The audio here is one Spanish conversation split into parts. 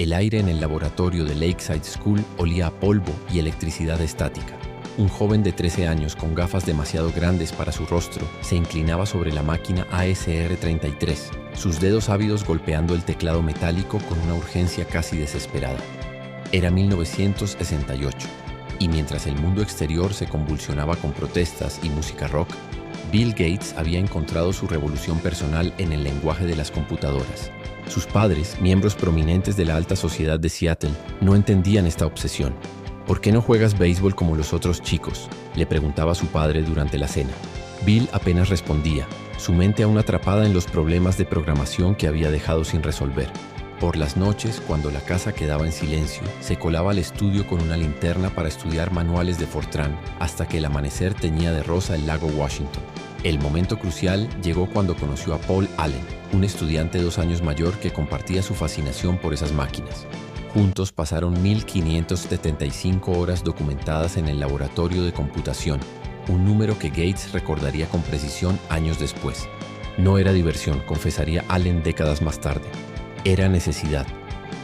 El aire en el laboratorio de Lakeside School olía a polvo y electricidad estática. Un joven de 13 años con gafas demasiado grandes para su rostro se inclinaba sobre la máquina ASR-33, sus dedos ávidos golpeando el teclado metálico con una urgencia casi desesperada. Era 1968, y mientras el mundo exterior se convulsionaba con protestas y música rock, Bill Gates había encontrado su revolución personal en el lenguaje de las computadoras. Sus padres, miembros prominentes de la alta sociedad de Seattle, no entendían esta obsesión. ¿Por qué no juegas béisbol como los otros chicos?, le preguntaba a su padre durante la cena. Bill apenas respondía, su mente aún atrapada en los problemas de programación que había dejado sin resolver. Por las noches, cuando la casa quedaba en silencio, se colaba al estudio con una linterna para estudiar manuales de Fortran hasta que el amanecer teñía de rosa el lago Washington. El momento crucial llegó cuando conoció a Paul Allen, un estudiante 2 años mayor que compartía su fascinación por esas máquinas. Juntos pasaron 1.575 horas documentadas en el laboratorio de computación, un número que Gates recordaría con precisión años después. No era diversión, confesaría Allen décadas más tarde. Era necesidad.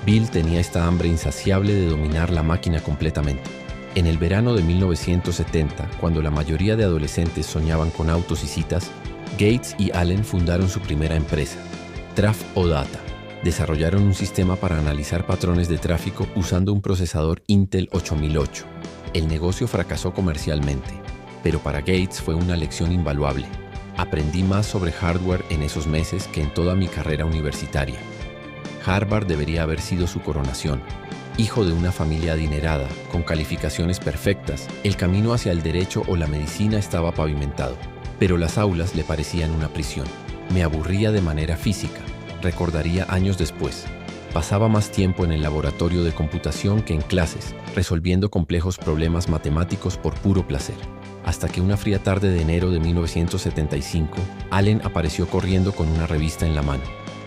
Bill tenía esta hambre insaciable de dominar la máquina completamente. En el verano de 1970, cuando la mayoría de adolescentes soñaban con autos y citas, Gates y Allen fundaron su primera empresa, Traf-O-Data. Desarrollaron un sistema para analizar patrones de tráfico usando un procesador Intel 8008. El negocio fracasó comercialmente, pero para Gates fue una lección invaluable. Aprendí más sobre hardware en esos meses que en toda mi carrera universitaria. Harvard debería haber sido su coronación. Hijo de una familia adinerada, con calificaciones perfectas, el camino hacia el derecho o la medicina estaba pavimentado, pero las aulas le parecían una prisión. Me aburría de manera física. Recordaría años después. Pasaba más tiempo en el laboratorio de computación que en clases, resolviendo complejos problemas matemáticos por puro placer. Hasta que una fría tarde de enero de 1975, Allen apareció corriendo con una revista en la mano.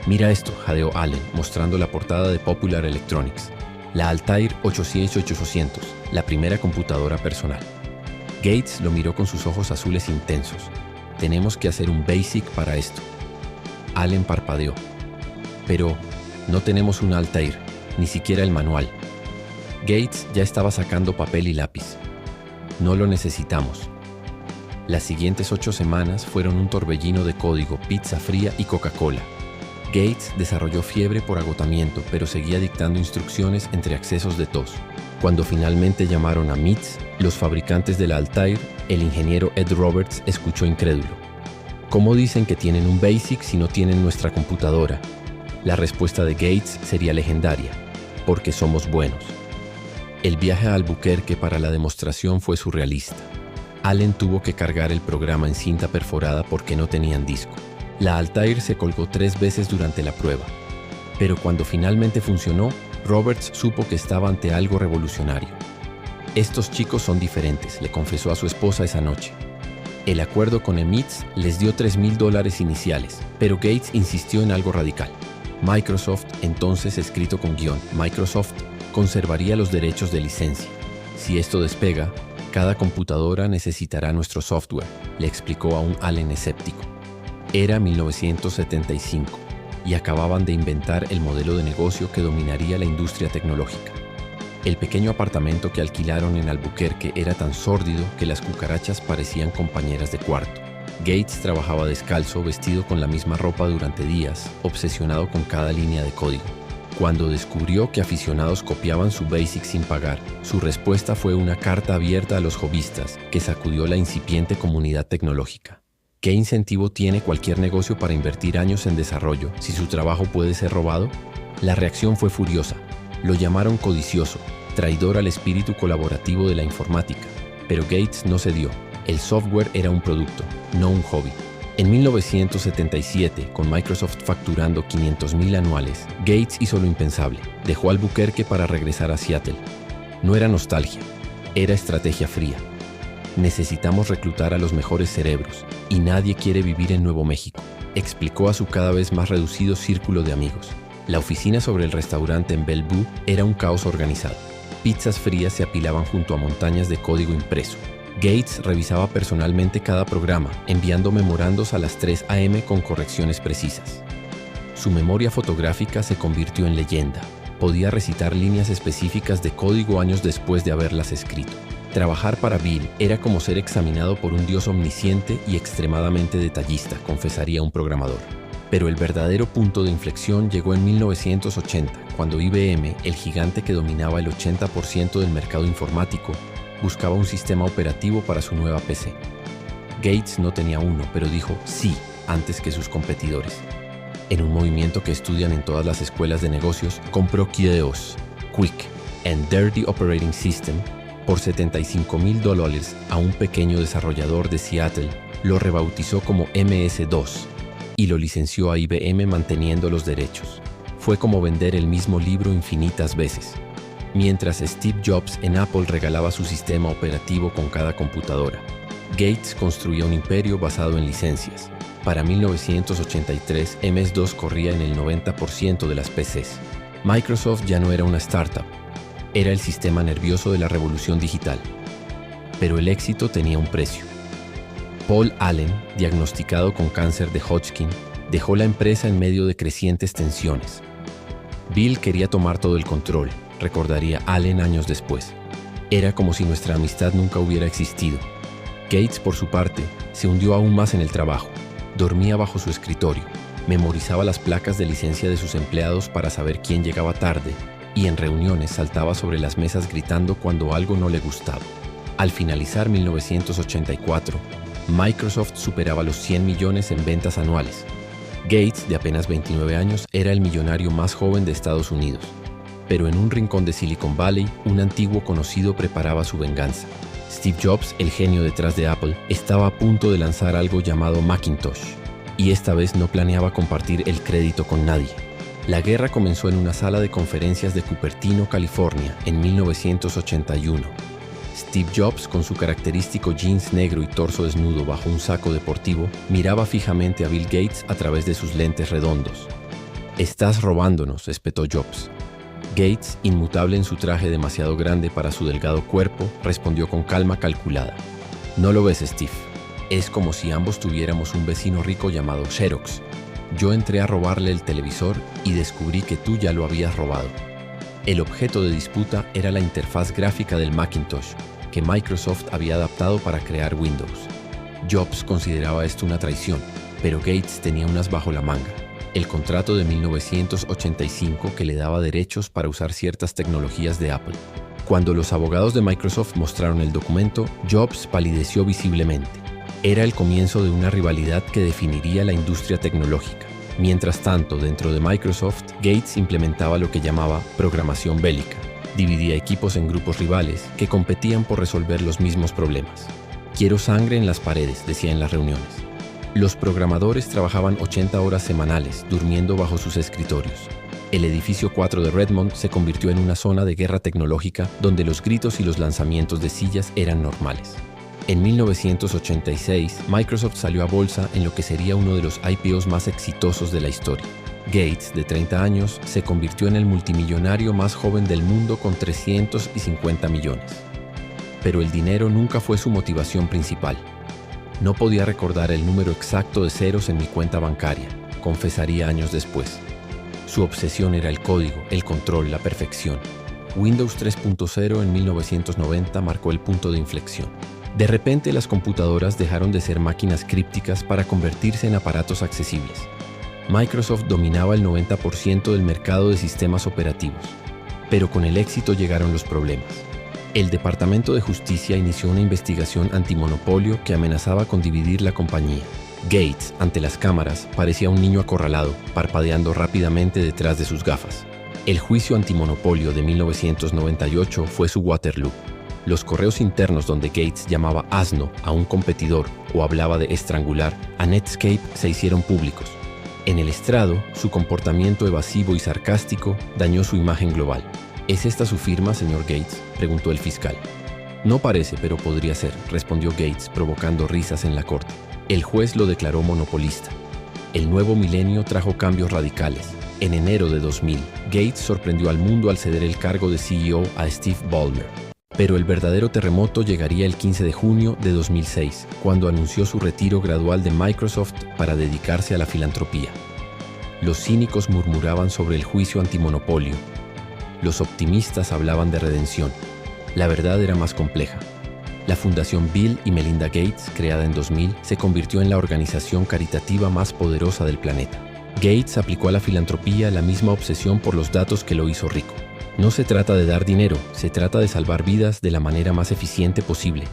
«Mira esto», jadeó Allen, mostrando la portada de Popular Electronics. La Altair 88800, la primera computadora personal. Gates lo miró con sus ojos azules intensos. «Tenemos que hacer un BASIC para esto». Allen parpadeó. «Pero no tenemos un Altair, ni siquiera el manual». Gates ya estaba sacando papel y lápiz. «No lo necesitamos». Las siguientes 8 semanas fueron un torbellino de código, pizza fría y Coca-Cola. Gates desarrolló fiebre por agotamiento, pero seguía dictando instrucciones entre accesos de tos. Cuando finalmente llamaron a MITS, los fabricantes de la Altair, el ingeniero Ed Roberts escuchó incrédulo. «¿Cómo dicen que tienen un BASIC si no tienen nuestra computadora?». La respuesta de Gates sería legendaria: «Porque somos buenos». El viaje a Albuquerque para la demostración fue surrealista. Allen tuvo que cargar el programa en cinta perforada porque no tenían disco. La Altair se colgó 3 veces durante la prueba. Pero cuando finalmente funcionó, Roberts supo que estaba ante algo revolucionario. «Estos chicos son diferentes», le confesó a su esposa esa noche. El acuerdo con MITS les dio $3,000 iniciales, pero Gates insistió en algo radical. Microsoft, entonces escrito con guión, Microsoft, conservaría los derechos de licencia. «Si esto despega, cada computadora necesitará nuestro software», le explicó a un Allen escéptico. Era 1975 y acababan de inventar el modelo de negocio que dominaría la industria tecnológica. El pequeño apartamento que alquilaron en Albuquerque era tan sórdido que las cucarachas parecían compañeras de cuarto. Gates trabajaba descalzo, vestido con la misma ropa durante días, obsesionado con cada línea de código. Cuando descubrió que aficionados copiaban su BASIC sin pagar, su respuesta fue una carta abierta a los hobbyistas que sacudió la incipiente comunidad tecnológica. ¿Qué incentivo tiene cualquier negocio para invertir años en desarrollo si su trabajo puede ser robado? La reacción fue furiosa. Lo llamaron codicioso, traidor al espíritu colaborativo de la informática. Pero Gates no cedió. El software era un producto, no un hobby. En 1977, con Microsoft facturando $500,000 anuales, Gates hizo lo impensable. Dejó Albuquerque para regresar a Seattle. No era nostalgia, era estrategia fría. «Necesitamos reclutar a los mejores cerebros y nadie quiere vivir en Nuevo México», explicó a su cada vez más reducido círculo de amigos. La oficina sobre el restaurante en Bellevue era un caos organizado. Pizzas frías se apilaban junto a montañas de código impreso. Gates revisaba personalmente cada programa, enviando memorandos a las 3 a.m. con correcciones precisas. Su memoria fotográfica se convirtió en leyenda. Podía recitar líneas específicas de código años después de haberlas escrito. Trabajar para Bill era como ser examinado por un dios omnisciente y extremadamente detallista, confesaría un programador. Pero el verdadero punto de inflexión llegó en 1980, cuando IBM, el gigante que dominaba el 80% del mercado informático, buscaba un sistema operativo para su nueva PC. Gates no tenía uno, pero dijo sí antes que sus competidores. En un movimiento que estudian en todas las escuelas de negocios, compró Kios, Quick and Dirty Operating System por $75,000 a un pequeño desarrollador de Seattle, lo rebautizó como MS-2 y lo licenció a IBM manteniendo los derechos. Fue como vender el mismo libro infinitas veces. Mientras Steve Jobs en Apple regalaba su sistema operativo con cada computadora, Gates construía un imperio basado en licencias. Para 1983, MS-2 corría en el 90% de las PCs. Microsoft ya no era una startup, era el sistema nervioso de la revolución digital. Pero el éxito tenía un precio. Paul Allen, diagnosticado con cáncer de Hodgkin, dejó la empresa en medio de crecientes tensiones. Bill quería tomar todo el control, recordaría Allen años después. Era como si nuestra amistad nunca hubiera existido. Gates, por su parte, se hundió aún más en el trabajo. Dormía bajo su escritorio, memorizaba las placas de licencia de sus empleados para saber quién llegaba tarde y en reuniones saltaba sobre las mesas gritando cuando algo no le gustaba. Al finalizar 1984, Microsoft superaba los 100 millones en ventas anuales. Gates, de apenas 29 años, era el millonario más joven de Estados Unidos. Pero en un rincón de Silicon Valley, un antiguo conocido preparaba su venganza. Steve Jobs, el genio detrás de Apple, estaba a punto de lanzar algo llamado Macintosh, y esta vez no planeaba compartir el crédito con nadie. La guerra comenzó en una sala de conferencias de Cupertino, California, en 1981. Steve Jobs, con su característico jeans negro y torso desnudo bajo un saco deportivo, miraba fijamente a Bill Gates a través de sus lentes redondos. «Estás robándonos», espetó Jobs. Gates, inmutable en su traje demasiado grande para su delgado cuerpo, respondió con calma calculada. «No lo ves, Steve. Es como si ambos tuviéramos un vecino rico llamado Xerox. Yo entré a robarle el televisor y descubrí que tú ya lo habías robado». El objeto de disputa era la interfaz gráfica del Macintosh, que Microsoft había adaptado para crear Windows. Jobs consideraba esto una traición, pero Gates tenía unas bajo la manga. El contrato de 1985 que le daba derechos para usar ciertas tecnologías de Apple. Cuando los abogados de Microsoft mostraron el documento, Jobs palideció visiblemente. Era el comienzo de una rivalidad que definiría la industria tecnológica. Mientras tanto, dentro de Microsoft, Gates implementaba lo que llamaba programación bélica. Dividía equipos en grupos rivales que competían por resolver los mismos problemas. «Quiero sangre en las paredes», decía en las reuniones. Los programadores trabajaban 80 horas semanales, durmiendo bajo sus escritorios. El edificio 4 de Redmond se convirtió en una zona de guerra tecnológica donde los gritos y los lanzamientos de sillas eran normales. En 1986, Microsoft salió a bolsa en lo que sería uno de los IPOs más exitosos de la historia. Gates, de 30 años, se convirtió en el multimillonario más joven del mundo con 350 millones. Pero el dinero nunca fue su motivación principal. «No podía recordar el número exacto de ceros en mi cuenta bancaria», confesaría años después. Su obsesión era el código, el control, la perfección. Windows 3.0 en 1990 marcó el punto de inflexión. De repente, las computadoras dejaron de ser máquinas crípticas para convertirse en aparatos accesibles. Microsoft dominaba el 90% del mercado de sistemas operativos. Pero con el éxito llegaron los problemas. El Departamento de Justicia inició una investigación antimonopolio que amenazaba con dividir la compañía. Gates, ante las cámaras, parecía un niño acorralado, parpadeando rápidamente detrás de sus gafas. El juicio antimonopolio de 1998 fue su Waterloo. Los correos internos donde Gates llamaba asno a un competidor o hablaba de estrangular a Netscape se hicieron públicos. En el estrado, su comportamiento evasivo y sarcástico dañó su imagen global. «¿Es esta su firma, señor Gates?», preguntó el fiscal. «No parece, pero podría ser», respondió Gates, provocando risas en la corte. El juez lo declaró monopolista. El nuevo milenio trajo cambios radicales. En enero de 2000, Gates sorprendió al mundo al ceder el cargo de CEO a Steve Ballmer. Pero el verdadero terremoto llegaría el 15 de junio de 2006, cuando anunció su retiro gradual de Microsoft para dedicarse a la filantropía. Los cínicos murmuraban sobre el juicio antimonopolio, Los optimistas hablaban de redención. La verdad era más compleja. La Fundación Bill y Melinda Gates, creada en 2000, se convirtió en la organización caritativa más poderosa del planeta. Gates aplicó a la filantropía la misma obsesión por los datos que lo hizo rico. No se trata de dar dinero, se trata de salvar vidas de la manera más eficiente posible,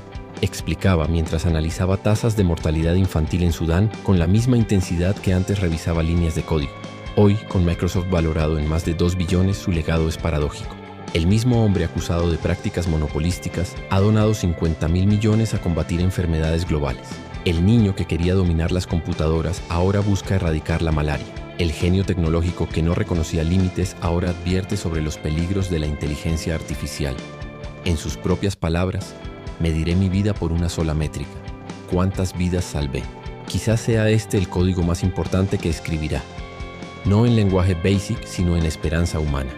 explicaba mientras analizaba tasas de mortalidad infantil en Sudán con la misma intensidad que antes revisaba líneas de código. Hoy, con Microsoft valorado en más de 2 billones, su legado es paradójico. El mismo hombre acusado de prácticas monopolísticas ha donado 50.000 millones a combatir enfermedades globales. El niño que quería dominar las computadoras ahora busca erradicar la malaria. El genio tecnológico que no reconocía límites ahora advierte sobre los peligros de la inteligencia artificial. En sus propias palabras, mediré mi vida por una sola métrica: ¿cuántas vidas salvé? Quizás sea este el código más importante que escribirá. No en lenguaje basic, sino en esperanza humana.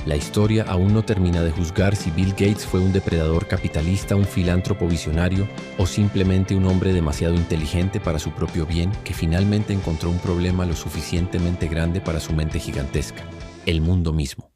La historia aún no termina de juzgar si Bill Gates fue un depredador capitalista, un filántropo visionario o simplemente un hombre demasiado inteligente para su propio bien que finalmente encontró un problema lo suficientemente grande para su mente gigantesca: el mundo mismo.